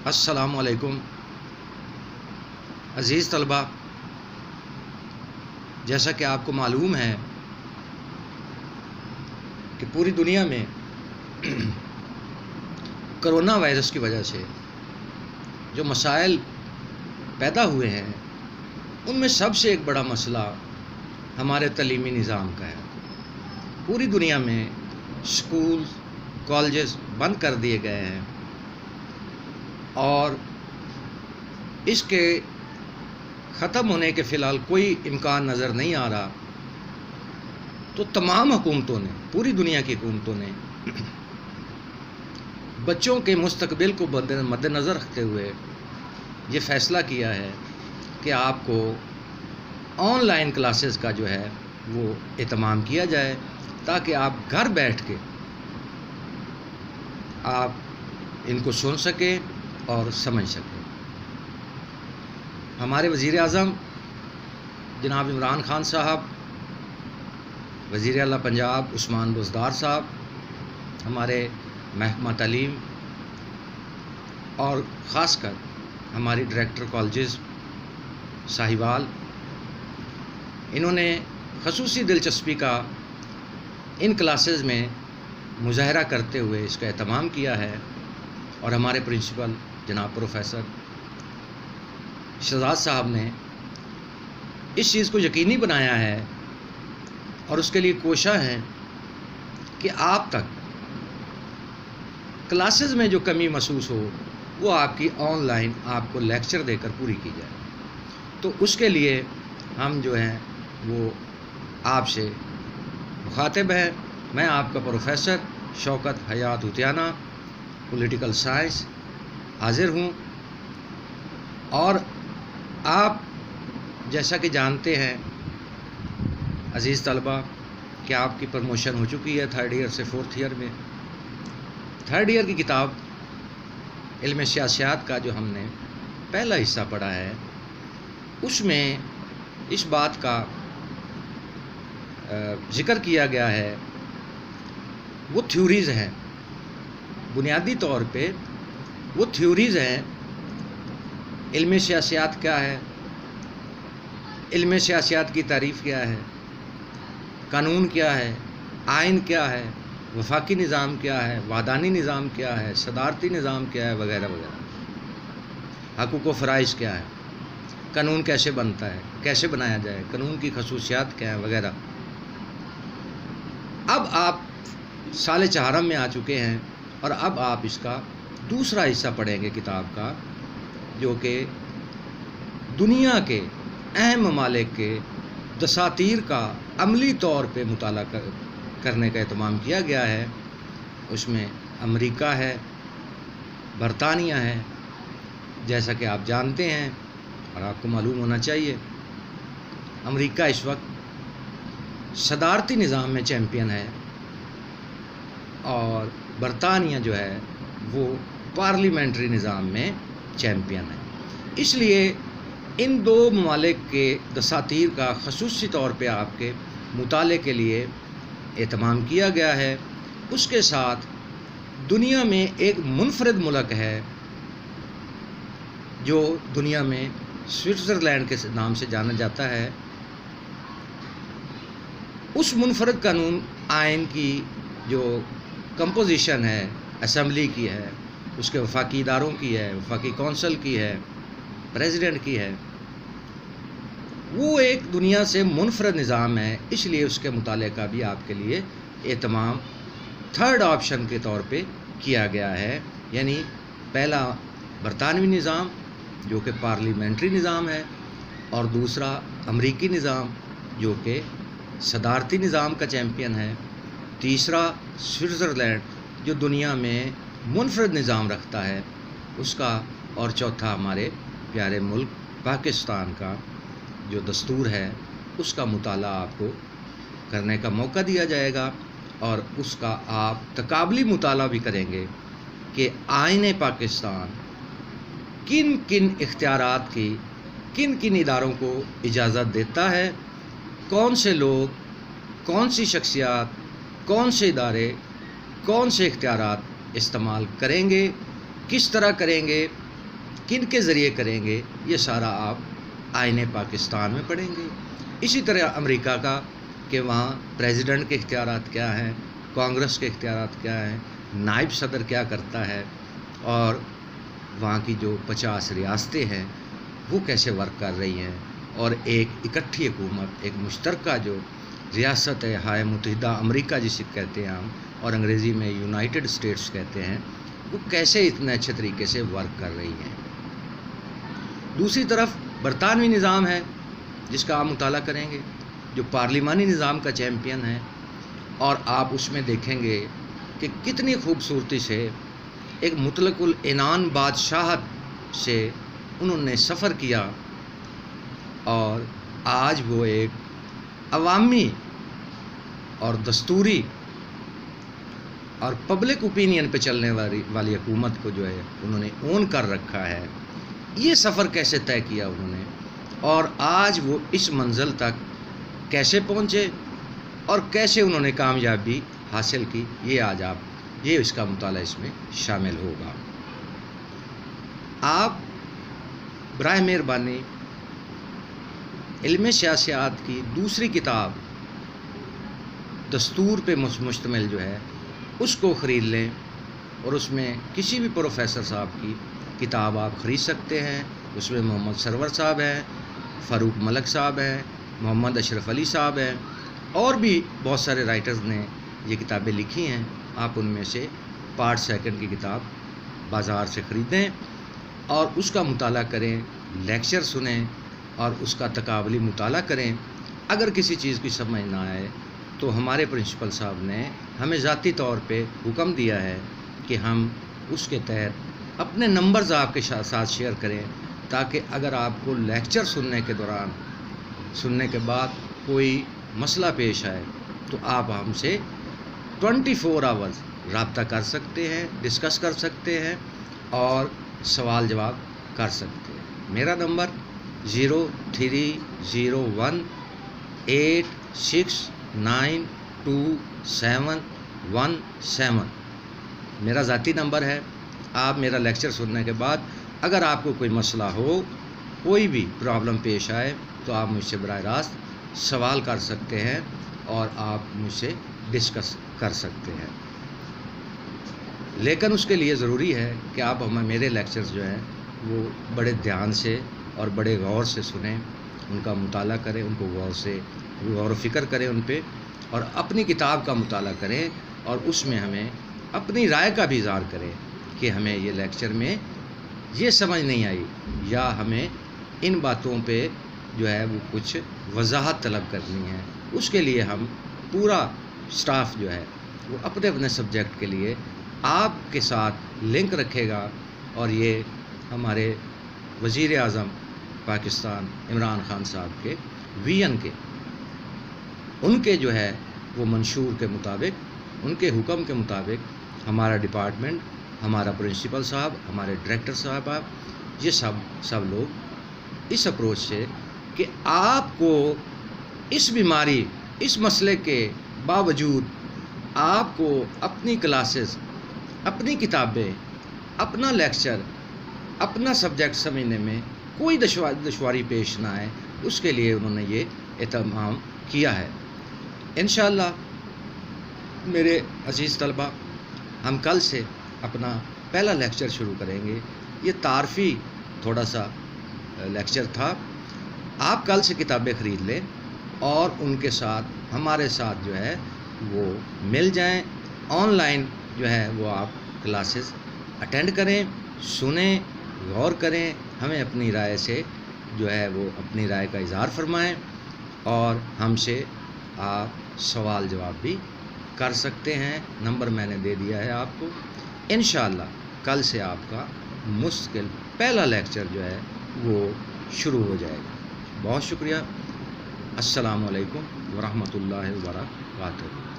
السلام علیکم عزیز طلبہ، جیسا کہ آپ کو معلوم ہے کہ پوری دنیا میں کرونا وائرس کی وجہ سے جو مسائل پیدا ہوئے ہیں ان میں سب سے ایک بڑا مسئلہ ہمارے تعلیمی نظام کا ہے۔ پوری دنیا میں اسکول کالجز بند کر دیے گئے ہیں اور اس کے ختم ہونے کے فی الحال کوئی امکان نظر نہیں آ رہا، تو تمام حکومتوں نے، پوری دنیا کی حکومتوں نے بچوں کے مستقبل کو مد نظر رکھتے ہوئے یہ فیصلہ کیا ہے کہ آپ کو آن لائن کلاسز کا جو ہے وہ اہتمام کیا جائے، تاکہ آپ گھر بیٹھ کے آپ ان کو سن سکیں اور سمجھ سکیں۔ ہمارے وزیر اعظم جناب عمران خان صاحب، وزیر اعلیٰ پنجاب عثمان بزدار صاحب، ہمارے محکمہ تعلیم اور خاص کر ہماری ڈائریکٹر کالجز ساہیوال، انہوں نے خصوصی دلچسپی کا ان کلاسز میں مظاہرہ کرتے ہوئے اس کا اہتمام کیا ہے، اور ہمارے پرنسپل جناب پروفیسر شہزاد صاحب نے اس چیز کو یقینی بنایا ہے اور اس کے لیے کوشاں ہیں کہ آپ تک کلاسز میں جو کمی محسوس ہو وہ آپ کی آن لائن آپ کو لیکچر دے کر پوری کی جائے۔ تو اس کے لیے ہم جو ہیں وہ آپ سے مخاطب ہیں۔ میں آپ کا پروفیسر شوکت حیات عطیانہ، پولیٹیکل سائنس، حاضر ہوں، اور آپ جیسا کہ جانتے ہیں عزیز طلبہ کہ آپ کی پروموشن ہو چکی ہے 3rd ایئر سے 4th ایئر میں۔ 3rd ایئر کی کتاب علم سیاسیات کا جو ہم نے پہلا حصہ پڑھا ہے، اس میں اس بات کا ذکر کیا گیا ہے، وہ تھیوریز ہیں، بنیادی طور پہ وہ تھیوریز ہیں۔ علم سیاسیات کیا ہے، علم سیاسیات کی تعریف کیا ہے، قانون کیا ہے، آئین کیا ہے، وفاقی نظام کیا ہے، وحدانی نظام کیا ہے، صدارتی نظام کیا ہے، وغیرہ وغیرہ، حقوق و فرائض کیا ہے، قانون کیسے بنتا ہے، کیسے بنایا جائے، قانون کی خصوصیات کیا ہیں، وغیرہ۔ اب آپ سال چہارم میں آ چکے ہیں اور اب آپ اس کا دوسرا حصہ پڑھیں گے کتاب کا، جو کہ دنیا کے اہم ممالک کے دساتیر کا عملی طور پہ مطالعہ کرنے کا اہتمام کیا گیا ہے۔ اس میں امریکہ ہے، برطانیہ ہے، جیسا کہ آپ جانتے ہیں اور آپ کو معلوم ہونا چاہیے، امریکہ اس وقت صدارتی نظام میں چیمپئن ہے اور برطانیہ جو ہے وہ پارلیمنٹری نظام میں چیمپئن ہے۔ اس لیے ان دو ممالک کے دساتیر کا خصوصی طور پہ آپ کے مطالعے کے لیے اہتمام کیا گیا ہے۔ اس کے ساتھ دنیا میں ایک منفرد ملک ہے جو دنیا میں سوئٹزرلینڈ کے نام سے جانا جاتا ہے۔ اس منفرد قانون آئین کی جو کمپوزیشن ہے، اسمبلی کی ہے، اس کے وفاقی اداروں کی ہے، وفاقی کونسل کی ہے، پریزیڈنٹ کی ہے، وہ ایک دنیا سے منفرد نظام ہے۔ اس لیے اس کے مطالعے کا بھی آپ کے لیے اہتمام 3rd آپشن کے طور پہ کیا گیا ہے، یعنی پہلا برطانوی نظام جو کہ پارلیمنٹری نظام ہے، اور دوسرا امریکی نظام جو کہ صدارتی نظام کا چیمپئن ہے، تیسرا سوئٹزرلینڈ جو دنیا میں منفرد نظام رکھتا ہے اس کا، اور چوتھا ہمارے پیارے ملک پاکستان کا جو دستور ہے اس کا مطالعہ آپ کو کرنے کا موقع دیا جائے گا، اور اس کا آپ تقابلی مطالعہ بھی کریں گے کہ آئین پاکستان کن کن اختیارات کی، کن کن اداروں کو اجازت دیتا ہے، کون سے لوگ، کون سی شخصیات، کون سے ادارے، کون سے اختیارات استعمال کریں گے، کس طرح کریں گے، کن کے ذریعے کریں گے، یہ سارا آپ آئین پاکستان میں پڑھیں گے۔ اسی طرح امریکہ کا کہ وہاں پریزیڈنٹ کے اختیارات کیا ہیں، کانگریس کے اختیارات کیا ہیں، نائب صدر کیا کرتا ہے، اور وہاں کی جو 50 ریاستیں ہیں وہ کیسے ورک کر رہی ہیں، اور ایک اکٹھی حکومت، ایک مشترکہ جو ریاست ہائے متحدہ امریکہ جسے کہتے ہیں ہم، اور انگریزی میں یونائٹڈ اسٹیٹس کہتے ہیں، وہ کیسے اتنے اچھے طریقے سے ورک کر رہی ہیں۔ دوسری طرف برطانوی نظام ہے جس کا آپ مطالعہ کریں گے، جو پارلیمانی نظام کا چیمپئن ہے، اور آپ اس میں دیکھیں گے کہ کتنی خوبصورتی سے ایک مطلق العنان بادشاہت سے انہوں نے سفر کیا، اور آج وہ ایک عوامی اور دستوری اور پبلک اوپینین پہ چلنے والی حکومت کو جو ہے انہوں نے اون کر رکھا ہے۔ یہ سفر کیسے طے کیا انہوں نے، اور آج وہ اس منزل تک کیسے پہنچے، اور کیسے انہوں نے کامیابی حاصل کی، یہ اس کا مطالعہ اس میں شامل ہوگا۔ آپ برائے مہربانی علم سیاست کی دوسری کتاب دستور پہ مشتمل جو ہے اس کو خرید لیں، اور اس میں کسی بھی پروفیسر صاحب کی کتاب آپ خرید سکتے ہیں۔ اس میں محمد سرور صاحب ہیں، فاروق ملک صاحب ہیں، محمد اشرف علی صاحب ہیں، اور بھی بہت سارے رائٹرز نے یہ کتابیں لکھی ہیں۔ آپ ان میں سے پارٹ سیکنڈ کی کتاب بازار سے خریدیں اور اس کا مطالعہ کریں، لیکچر سنیں اور اس کا تقابلی مطالعہ کریں۔ اگر کسی چیز کی سمجھ نہ آئے تو ہمارے پرنسپل صاحب نے ہمیں ذاتی طور پہ حکم دیا ہے کہ ہم اس کے تحت اپنے نمبرز آپ کے ساتھ شیئر کریں، تاکہ اگر آپ کو لیکچر سننے کے بعد کوئی مسئلہ پیش آئے تو آپ ہم سے 24 آورز رابطہ کر سکتے ہیں، ڈسکس کر سکتے ہیں اور سوال جواب کر سکتے ہیں۔ میرا نمبر 0301869217 میرا ذاتی نمبر ہے۔ آپ میرا لیکچر سننے کے بعد اگر آپ کو کوئی مسئلہ ہو، کوئی بھی پرابلم پیش آئے تو آپ مجھ سے براہ راست سوال کر سکتے ہیں اور آپ مجھ سے ڈسکس کر سکتے ہیں۔ لیکن اس کے لیے ضروری ہے کہ آپ میرے لیکچرز جو ہیں وہ بڑے دھیان سے اور بڑے غور سے سنیں، ان کا مطالعہ کریں، ان کو غور و فکر کریں ان پہ، اور اپنی کتاب کا مطالعہ کریں، اور اس میں ہمیں اپنی رائے کا بھی اظہار کریں کہ ہمیں یہ لیکچر میں یہ سمجھ نہیں آئی، یا ہمیں ان باتوں پہ جو ہے وہ کچھ وضاحت طلب کرنی ہے۔ اس کے لیے ہم پورا سٹاف جو ہے وہ اپنے اپنے سبجیکٹ کے لیے آپ کے ساتھ لنک رکھے گا، اور یہ ہمارے وزیر اعظم پاکستان عمران خان صاحب کے ویژن کے ان کے جو ہے وہ منشور کے مطابق، ان کے حکم کے مطابق ہمارا ڈپارٹمنٹ، ہمارا پرنسپل صاحب، ہمارے ڈائریکٹر صاحب، یہ سب لوگ اس اپروچ سے کہ آپ کو اس بیماری، اس مسئلے کے باوجود آپ کو اپنی کلاسز، اپنی کتابیں، اپنا لیکچر، اپنا سبجیکٹ سمجھنے میں کوئی دشواری پیش نہ آئے، اس کے لیے انہوں نے یہ اہتمام کیا ہے۔ انشاءاللہ میرے عزیز طلبہ، ہم کل سے اپنا پہلا لیکچر شروع کریں گے۔ یہ تعارفی تھوڑا سا لیکچر تھا۔ آپ کل سے کتابیں خرید لیں اور ان کے ساتھ ہمارے ساتھ جو ہے وہ مل جائیں، آن لائن جو ہے وہ آپ کلاسز اٹینڈ کریں، سنیں، غور کریں، ہمیں اپنی رائے سے جو ہے وہ اپنی رائے کا اظہار فرمائیں، اور ہم سے آپ سوال جواب بھی کر سکتے ہیں۔ نمبر میں نے دے دیا ہے آپ کو۔ انشاءاللہ کل سے آپ کا مستقل پہلا لیکچر جو ہے وہ شروع ہو جائے گا۔ بہت شکریہ۔ السلام علیکم ورحمۃ اللہ وبرکاتہ۔